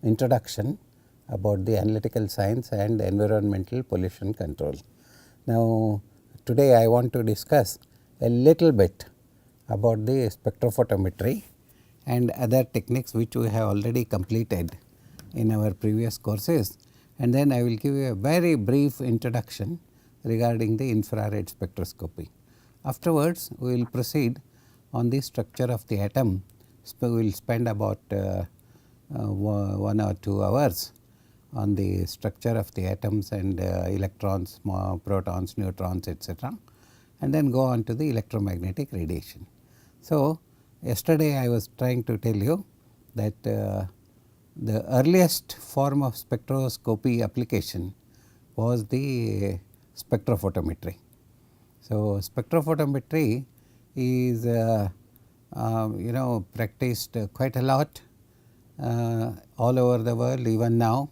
introduction about the analytical science and environmental pollution control. Now, today I want to discuss a little bit about the spectrophotometry and other techniques which we have already completed in our previous courses, and then I will give you a very brief introduction regarding the infrared spectroscopy. Afterwards, we will proceed on the structure of the atom. We will spend about 1 or 2 hours on the structure of the atoms and electrons, protons, neutrons, etc., and then go on to the electromagnetic radiation. So, yesterday I was trying to tell you that the earliest form of spectroscopy application was the spectrophotometry. So, spectrophotometry is practiced quite a lot all over the world even now,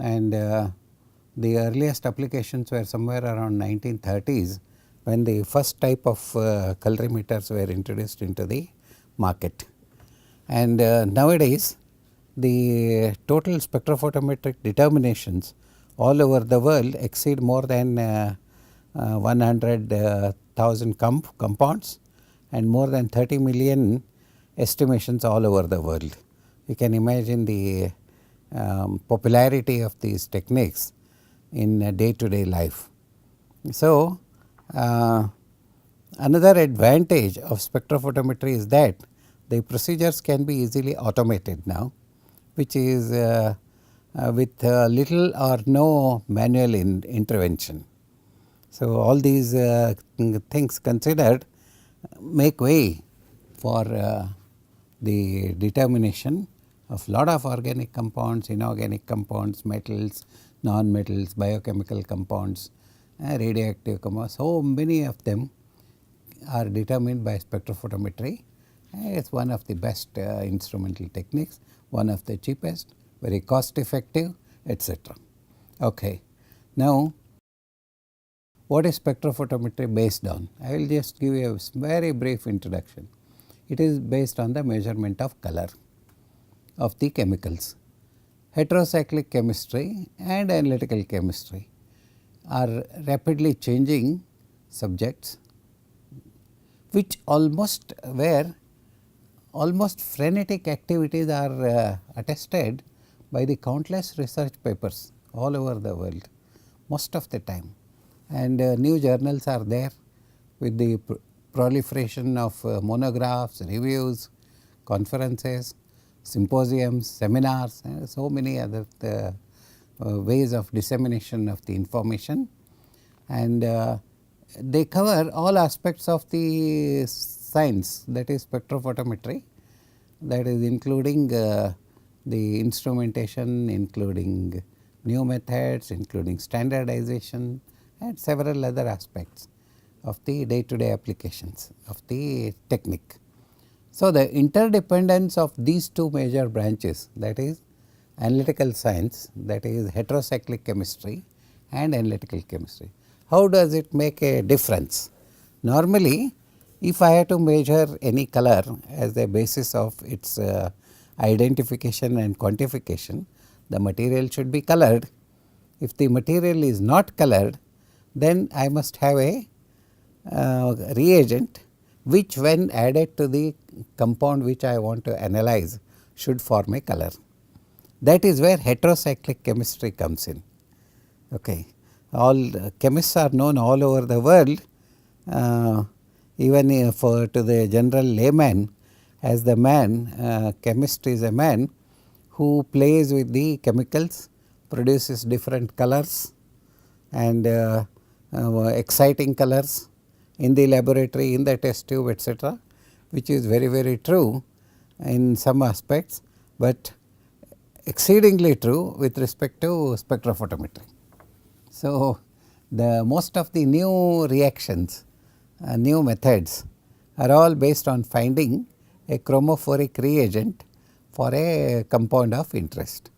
and the earliest applications were somewhere around 1930s when the first type of colorimeters were introduced into the market. And nowadays the total spectrophotometric determinations all over the world exceed more than 100,000 compounds and more than 30 million estimations all over the world. You can imagine the popularity of these techniques in day-to-day life. So, another advantage of spectrophotometry is that the procedures can be easily automated now, which is with little or no manual intervention. So, all these things considered make way for the determination of lot of organic compounds, inorganic compounds, metals, non-metals, biochemical compounds, radioactive compounds. So many of them are determined by spectrophotometry. It is one of the best instrumental techniques, one of the cheapest, very cost effective, etc. Okay. Now, what is spectrophotometry based on? I will just give you a very brief introduction. It is based on the measurement of color of the chemicals. Heterocyclic chemistry and analytical chemistry are rapidly changing subjects, which almost frenetic activities are attested by the countless research papers all over the world most of the time, and new journals are there with the proliferation of monographs, reviews, conferences, symposiums, seminars, and so many other ways of dissemination of the information, and they cover all aspects of the science, that is spectrophotometry, that is including the instrumentation, including new methods, including standardization and several other aspects of the day-to-day applications of the technique. So, the interdependence of these two major branches, that is analytical science, that is heterocyclic chemistry and analytical chemistry. How does it make a difference? Normally, if I have to measure any color as the basis of its identification and quantification, the material should be colored. If the material is not colored, then I must have a reagent which, when added to the compound which I want to analyze, should form a color. That is where heterocyclic chemistry comes in. Okay. All chemists are known all over the world, even to the general layman, as the man, chemist is a man who plays with the chemicals, produces different colors and exciting colors in the laboratory, in the test tube, etc., which is very true in some aspects, but exceedingly true with respect to spectrophotometry. So, the most of the new reactions, new methods are all based on finding a chromophoric reagent for a compound of interest.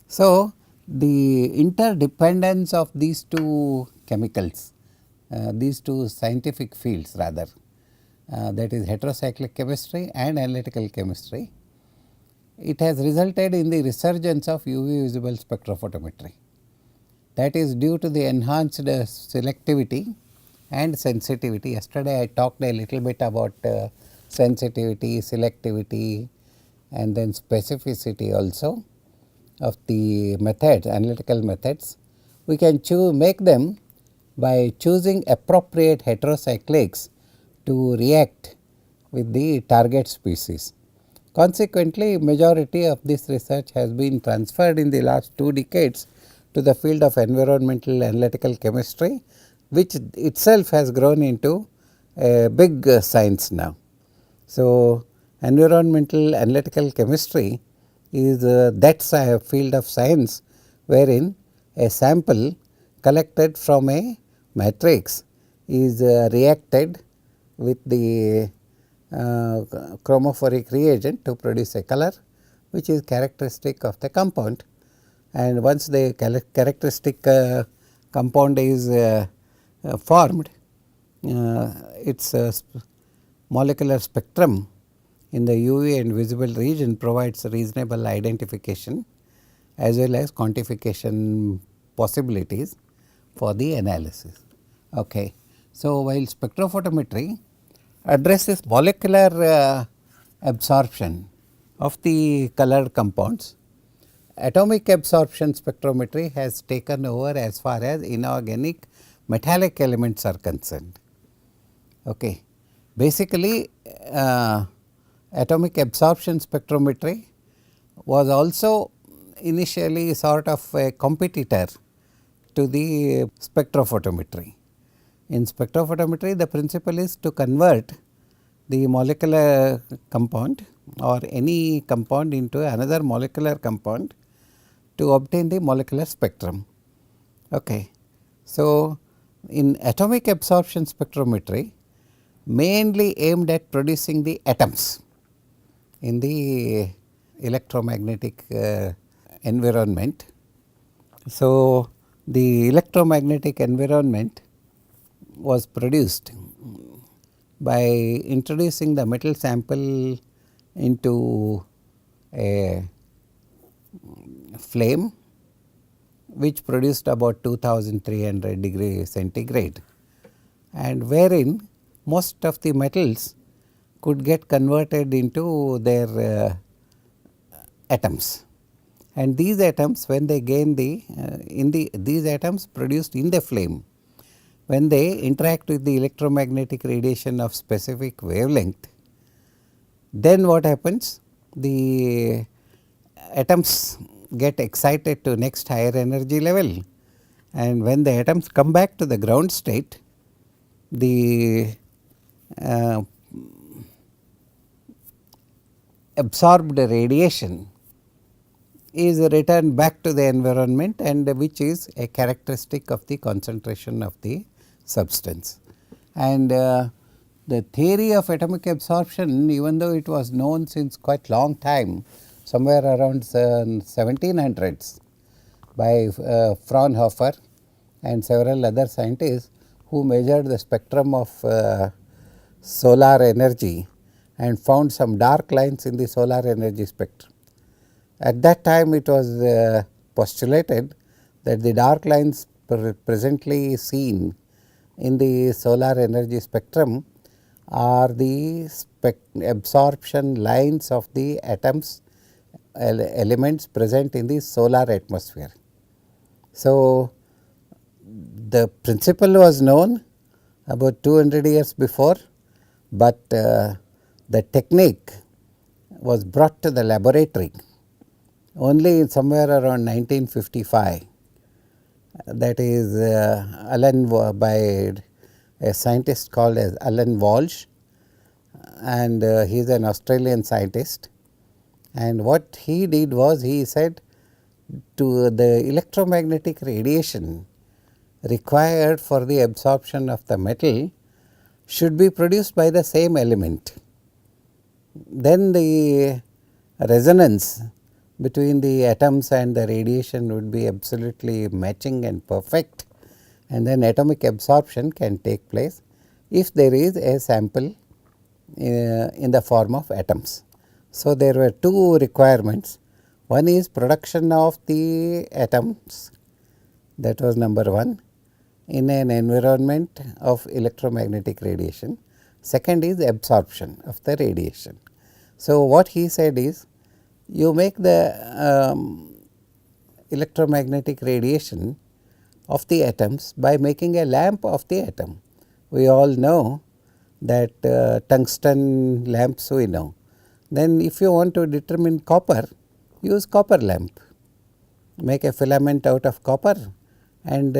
So, the interdependence of these two chemicals, these two scientific fields rather, that is heterocyclic chemistry and analytical chemistry, it has resulted in the resurgence of UV visible spectrophotometry. That is due to the enhanced selectivity and sensitivity. Yesterday I talked a little bit about sensitivity, selectivity and then specificity also of the methods, analytical methods. We can make them by choosing appropriate heterocyclics to react with the target species. Consequently, majority of this research has been transferred in the last 2 decades to the field of environmental analytical chemistry, which itself has grown into a big science now. So, environmental analytical chemistry is that field of science wherein a sample collected from a matrix is reacted with the chromophoric reagent to produce a color which is characteristic of the compound, and once the characteristic compound is formed, its molecular spectrum in the UV and visible region provides reasonable identification as well as quantification possibilities for the analysis. Okay. So, while spectrophotometry addresses molecular absorption of the colored compounds, atomic absorption spectrometry has taken over as far as inorganic metallic elements are concerned. Okay. Basically, atomic absorption spectrometry was also initially sort of a competitor to the spectrophotometry. In spectrophotometry, the principle is to convert the molecular compound or any compound into another molecular compound to obtain the molecular spectrum. Okay. So, in atomic absorption spectrometry, mainly aimed at producing the atoms in the electromagnetic environment. So, the electromagnetic environment was produced by introducing the metal sample into a flame which produced about 2300 degree centigrade, and wherein most of the metals could get converted into their atoms, and these atoms, when they gain these atoms produced in the flame, when they interact with the electromagnetic radiation of specific wavelength, then what happens? The atoms get excited to next higher energy level, and when the atoms come back to the ground state, the absorbed radiation is returned back to the environment, and which is a characteristic of the concentration of the substance. And the theory of atomic absorption, even though it was known since quite long time, somewhere around 1700s by Fraunhofer and several other scientists who measured the spectrum of solar energy and found some dark lines in the solar energy spectrum. At that time it was postulated that the dark lines presently seen in the solar energy spectrum are the absorption lines of the atoms elements present in the solar atmosphere. So, the principle was known about 200 years before, but the technique was brought to the laboratory only somewhere around 1955. That is by a scientist called as Alan Walsh, and he is an Australian scientist. And what he did was, he said to the electromagnetic radiation required for the absorption of the metal should be produced by the same element. Then the resonance between the atoms and the radiation would be absolutely matching and perfect, and then atomic absorption can take place if there is a sample in the form of atoms. So, there were two requirements. One is production of the atoms, that was number 1, in an environment of electromagnetic radiation. Second is absorption of the radiation. So, what he said is, you make the electromagnetic radiation of the atoms by making a lamp of the atom. We all know that tungsten lamps we know. Then if you want to determine copper, use copper lamp, make a filament out of copper and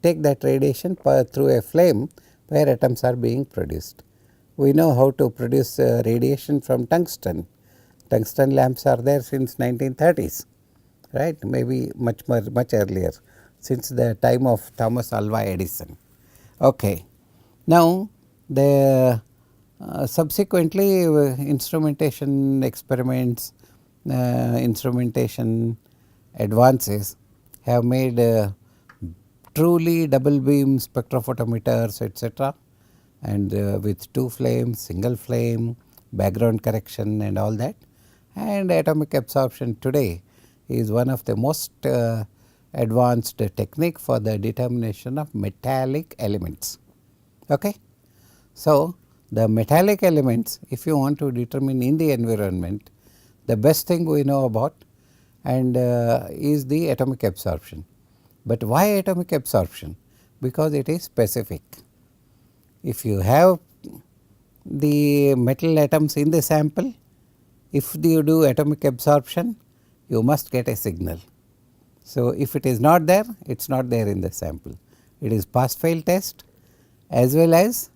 take that radiation through a flame where atoms are being produced. We know how to produce radiation from tungsten. Tungsten lamps are there since 1930s, right, maybe much earlier, since the time of Thomas Alva Edison. Okay. Now, the subsequently instrumentation experiments, instrumentation advances have made truly double beam spectrophotometers, etc., and with 2 flames, single flame, background correction and all that. And atomic absorption today is one of the most advanced technique for the determination of metallic elements. Okay. So, the metallic elements, if you want to determine in the environment, the best thing we know about and is the atomic absorption. But why atomic absorption? Because it is specific. If you have the metal atoms in the sample, if you do atomic absorption, you must get a signal. So, if it is not there, it is not there in the sample. It is pass fail test as well as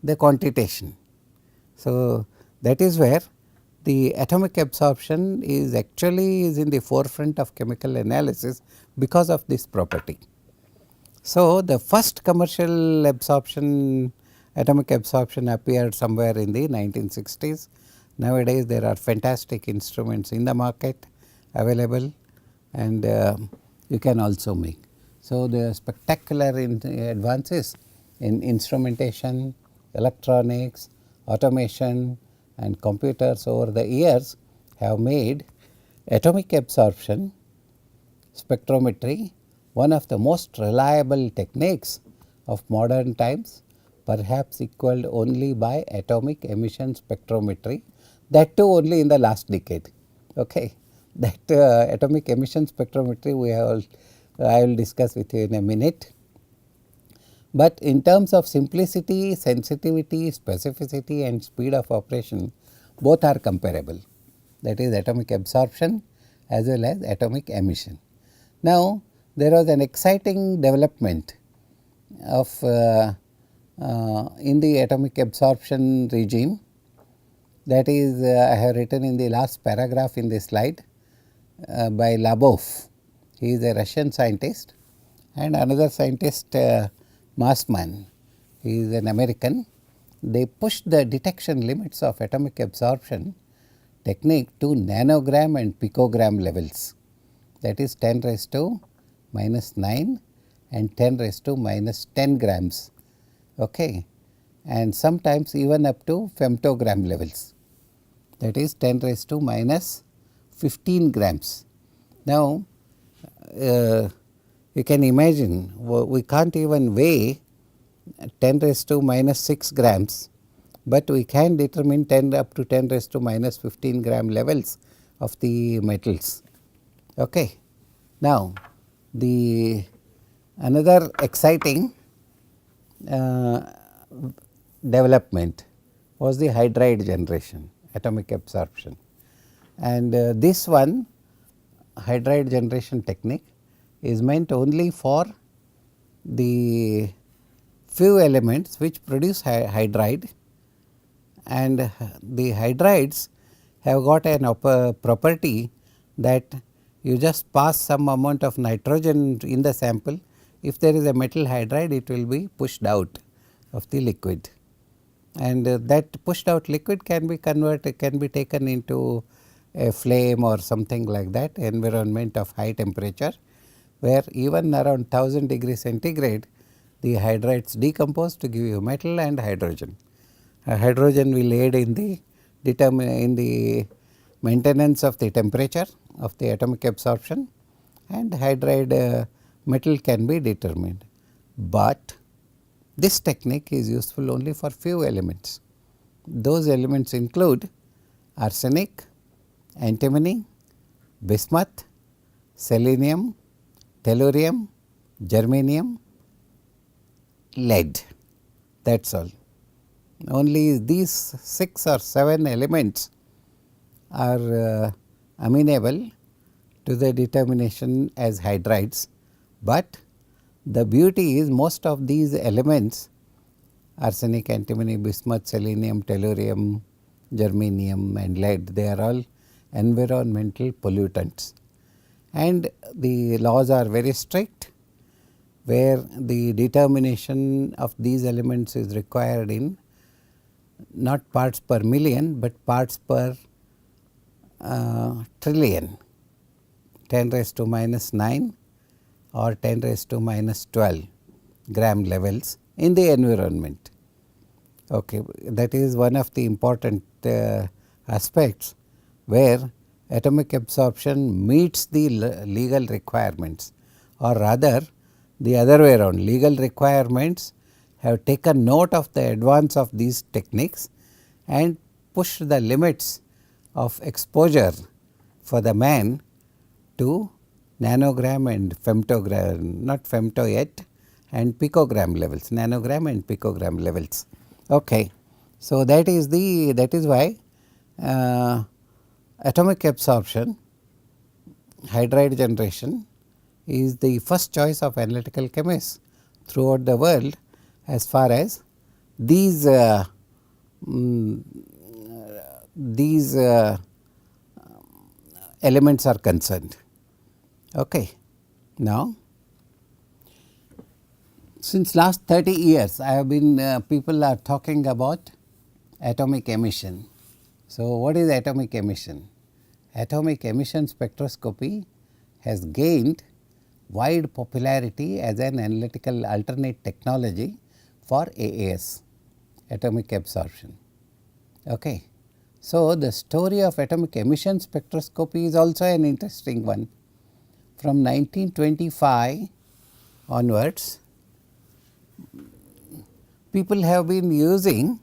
the quantitation. So, that is where the atomic absorption is actually in the forefront of chemical analysis because of this property. So, the first commercial absorption, atomic absorption appeared somewhere in the 1960s. Nowadays, there are fantastic instruments in the market available and you can also make. So, the spectacular advances in instrumentation, electronics, automation and computers over the years have made atomic absorption spectrometry one of the most reliable techniques of modern times, perhaps equalled only by atomic emission spectrometry, that too only in the last decade. Okay. That atomic emission spectrometry I will discuss with you in a minute. But in terms of simplicity, sensitivity, specificity and speed of operation, both are comparable, that is atomic absorption as well as atomic emission. Now, there was an exciting development of in the atomic absorption regime, that is I have written in the last paragraph in this slide by Labov. He is a Russian scientist, and another scientist Massman, he is an American. They pushed the detection limits of atomic absorption technique to nanogram and picogram levels, that is 10 raised to minus 9 and 10 raised to minus 10 grams, okay, and sometimes even up to femtogram levels, that is 10 raised to minus 15 grams. Now, you can imagine we can't even weigh 10 raised to minus 6 grams, but we can determine 10 up to 10 raised to minus 15 gram levels of the metals. Okay. Now, the another exciting development was the hydride generation, atomic absorption, and this one hydride generation technique is meant only for the few elements which produce hydride, and the hydrides have got an property that you just pass some amount of nitrogen in the sample. If there is a metal hydride, it will be pushed out of the liquid, and that pushed out liquid can be taken into a flame or something like that, environment of high temperature, where even around 1000 degrees centigrade the hydrides decompose to give you metal and hydrogen. Hydrogen will aid in the maintenance of the temperature of the atomic absorption, and hydride metal can be determined. But this technique is useful only for few elements. Those elements include arsenic, antimony, bismuth, selenium, tellurium, germanium, lead. That is all. Only these 6 or 7 elements are amenable to the determination as hydrides, but the beauty is most of these elements, arsenic, antimony, bismuth, selenium, tellurium, germanium and lead, they are all environmental pollutants, and the laws are very strict, where the determination of these elements is required in not parts per million, but parts per trillion, 10 raised to minus 9 or 10 raised to minus 12 gram levels in the environment. Okay. That is one of the important aspects where atomic absorption meets the legal requirements, or rather the other way around, legal requirements have taken note of the advance of these techniques and pushed the limits of exposure for the man to nanogram and femtogram, not femto yet, and picogram levels, nanogram and picogram levels. Okay. So, that is why atomic absorption, hydride generation is the first choice of analytical chemists throughout the world as far as these elements are concerned. Okay. Now, since last 30 years I have been people are talking about atomic emission. So, what is atomic emission? Atomic emission spectroscopy has gained wide popularity as an analytical alternate technology for AAS, atomic absorption. Okay. So, the story of atomic emission spectroscopy is also an interesting one. From 1925 onwards, people have been using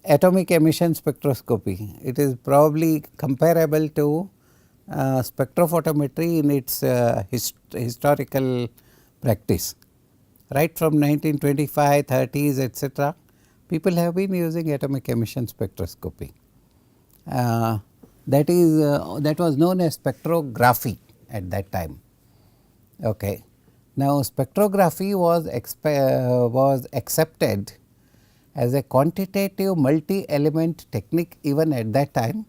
atomic emission spectroscopy. It is probably comparable to spectrophotometry in its historical practice. Right from 1925, 30s etc., people have been using atomic emission spectroscopy. That was known as spectrography at that time. Okay. Now, spectrography was accepted as a quantitative multi-element technique even at that time,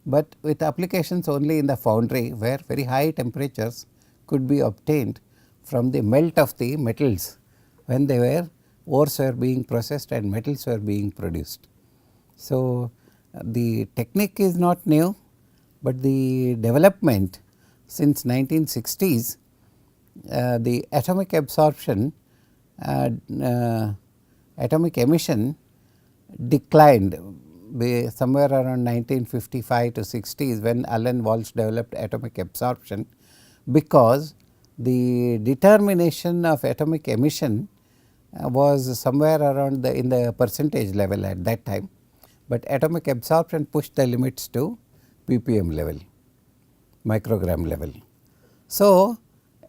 but with applications only in the foundry, where very high temperatures could be obtained from the melt of the metals when ores were being processed and metals were being produced. So, the technique is not new, but the development since 1960s, the atomic absorption, atomic emission declined somewhere around 1955 to 60s, when Alan Walsh developed atomic absorption, because the determination of atomic emission was somewhere around in the percentage level at that time, but atomic absorption pushed the limits to ppm level, microgram level. So,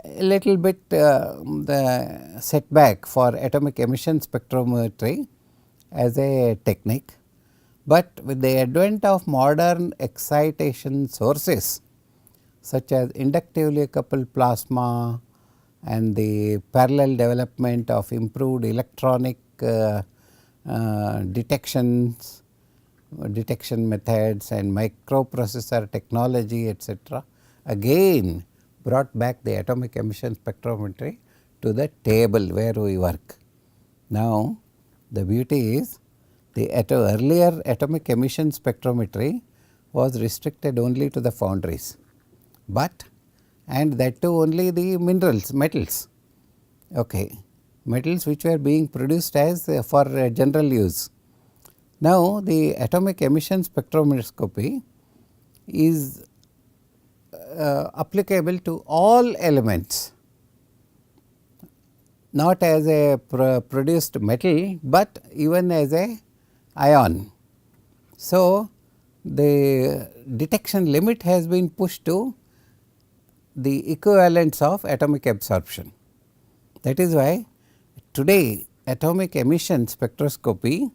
a little bit the setback for atomic emission spectrometry as a technique, but with the advent of modern excitation sources such as inductively coupled plasma and the parallel development of improved electronic detection methods and microprocessor technology etc., again brought back the atomic emission spectrometry to the table where we work. Now, the beauty is the earlier atomic emission spectrometry was restricted only to the foundries, but and that too only the minerals, metals, okay, metals which were being produced as for general use. Now, the atomic emission spectroscopy is applicable to all elements, not as a produced metal, but even as a ion. So, the detection limit has been pushed to the equivalence of atomic absorption. That is why today atomic emission spectroscopy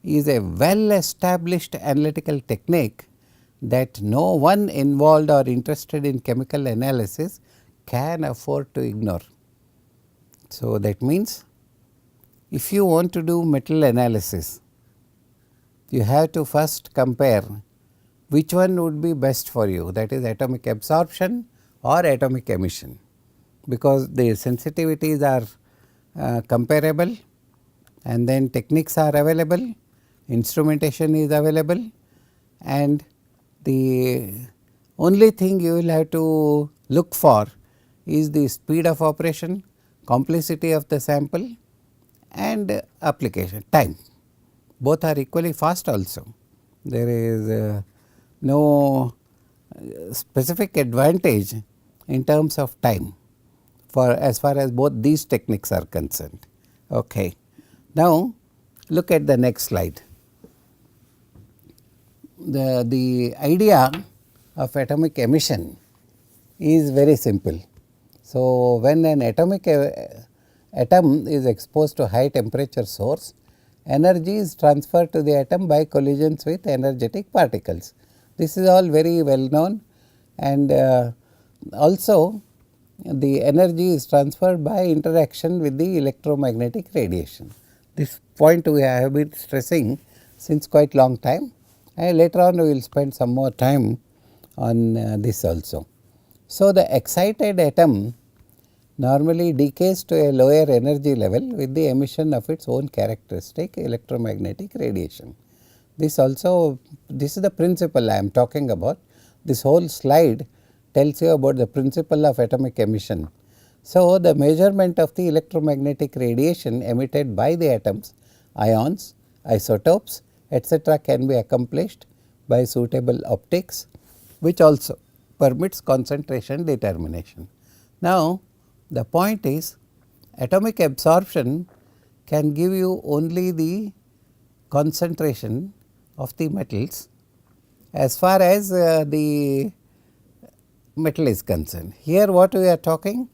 is a well established analytical technique that no one involved or interested in chemical analysis can afford to ignore. So, that means if you want to do metal analysis, you have to first compare which one would be best for you, that is atomic absorption or atomic emission, because the sensitivities are comparable, and then techniques are available, instrumentation is available, and the only thing you will have to look for is the speed of operation, complexity of the sample, and application time. Both are equally fast also. There is no specific advantage in terms of time for as far as both these techniques are concerned. Okay. Now, look at the next slide. The idea of atomic emission is very simple. So, when an atomic atom is exposed to high temperature source, energy is transferred to the atom by collisions with energetic particles. This is all very well known, and also the energy is transferred by interaction with the electromagnetic radiation. This point we have been stressing since quite long time, and later on we will spend some more time on this also. So, the excited atom normally decays to a lower energy level with the emission of its own characteristic electromagnetic radiation. This is the principle I am talking about. This whole slide tells you about the principle of atomic emission. So, the measurement of the electromagnetic radiation emitted by the atoms, ions, isotopes, etc. can be accomplished by suitable optics, which also permits concentration determination. Now, the point is atomic absorption can give you only the concentration of the metals as far as the metal is concerned. Here what we are talking,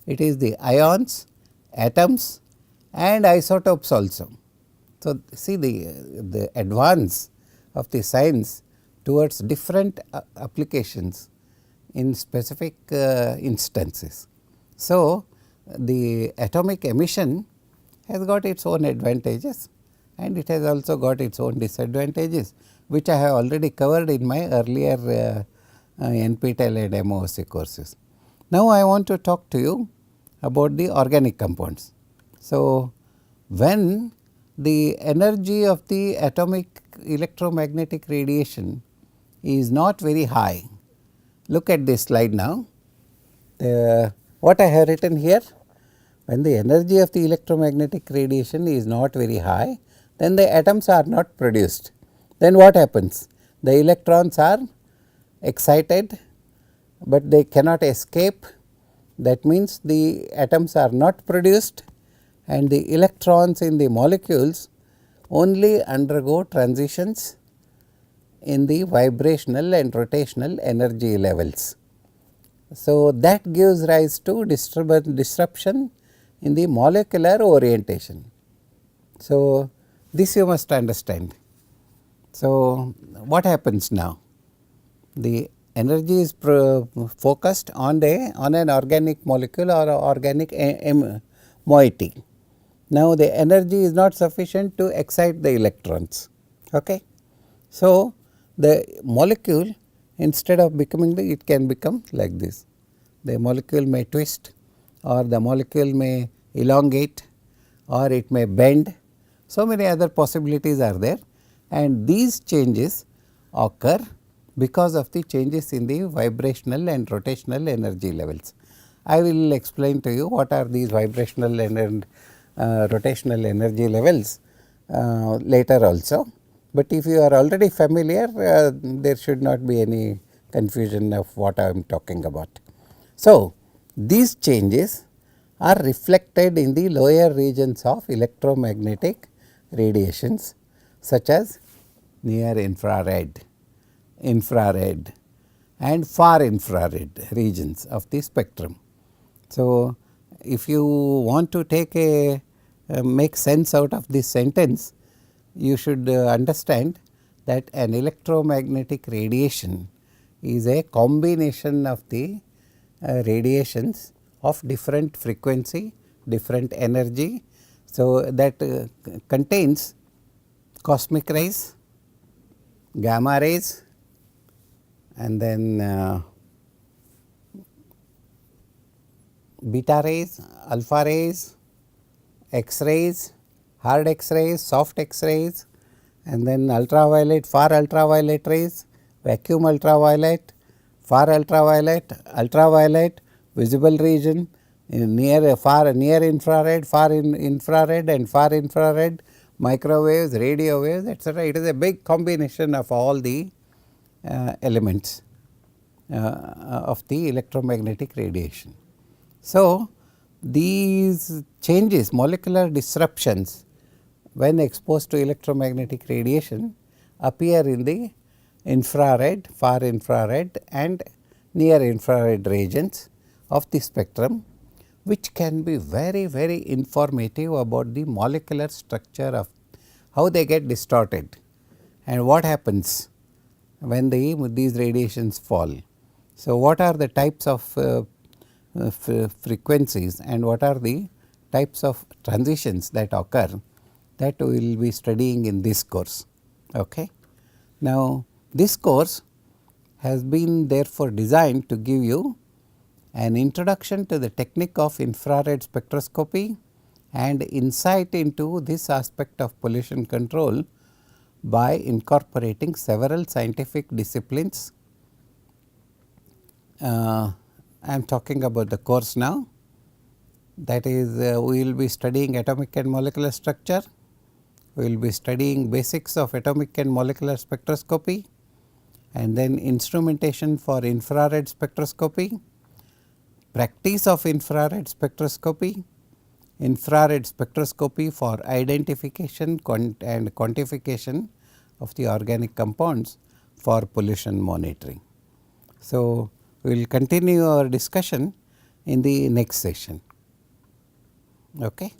it is the ions, atoms and isotopes also. So, see the advance of the science towards different applications in specific instances. So, the atomic emission has got its own advantages, and it has also got its own disadvantages, which I have already covered in my earlier NPTEL and MOOC courses. Now, I want to talk to you about the organic compounds. So, when the energy of the atomic electromagnetic radiation is not very high, look at this slide now. What I have written here, when the energy of the electromagnetic radiation is not very high, then the atoms are not produced. Then what happens? The electrons are excited, but they cannot escape. That means the atoms are not produced, and the electrons in the molecules only undergo transitions in the vibrational and rotational energy levels. So, that gives rise to disruption in the molecular orientation. So, this you must understand. So, what happens now? The energy is focused on an organic molecule or organic moiety. Now, the energy is not sufficient to excite the electrons. Okay. So, the molecule, instead of becoming it can become like this. The molecule may twist, or the molecule may elongate, or it may bend. So, many other possibilities are there, and these changes occur because of the changes in the vibrational and rotational energy levels. I will explain to you what are these vibrational and rotational energy levels later also, but if you are already familiar, there should not be any confusion of what I am talking about. So, these changes are reflected in the lower regions of electromagnetic radiations such as near infrared, infrared and far infrared regions of the spectrum. So, if you want to take a make sense out of this sentence, you should understand that an electromagnetic radiation is a combination of the radiations of different frequency, different energy. So, that contains cosmic rays, gamma rays and then beta rays, alpha rays, X rays, hard X rays, soft X rays and then ultraviolet, far ultraviolet rays, vacuum ultraviolet, far ultraviolet, ultraviolet, visible region, near far near infrared, far infrared and far infrared, microwaves, radio waves, etc. It is a big combination of all the elements of the electromagnetic radiation. So, these changes, molecular disruptions when exposed to electromagnetic radiation appear in the infrared, far infrared and near infrared regions of the spectrum, which can be very informative about the molecular structure of how they get distorted and what happens when these radiations fall. So, what are the types of frequencies and what are the types of transitions that occur that we will be studying in this course. Okay. Now, this course has been therefore designed to give you an introduction to the technique of infrared spectroscopy and insight into this aspect of pollution control by incorporating several scientific disciplines. I am talking about the course now, that is we will be studying atomic and molecular structure, we will be studying basics of atomic and molecular spectroscopy and then instrumentation for infrared spectroscopy, practice of infrared spectroscopy, infrared spectroscopy for identification and quantification of the organic compounds for pollution monitoring. So, we will continue our discussion in the next session. Okay.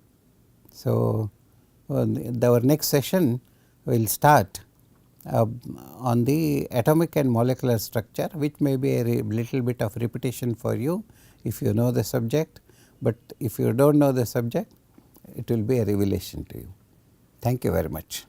So, our next session will start on the atomic and molecular structure, which may be a little bit of repetition for you if you know the subject, but if you do not know the subject, it will be a revelation to you. Thank you very much.